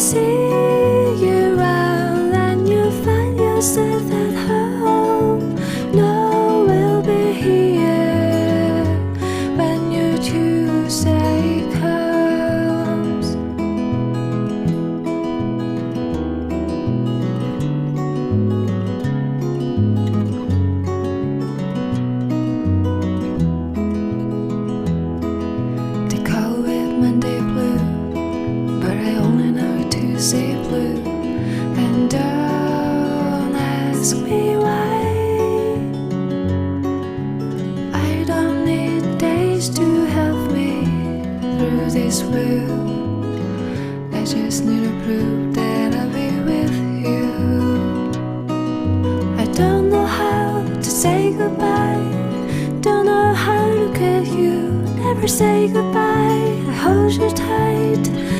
see you around and you find yourself at home. No, we'll be here when your Tuesday comes. They call it Monday blue, but I only know Tuesday blue. And don't ask me why. I don't need days to help me through this blue. I just need to prove that I'll be with you. I don't know how to say goodbye, don't know how to look at you. Never say goodbye, I hold you tight.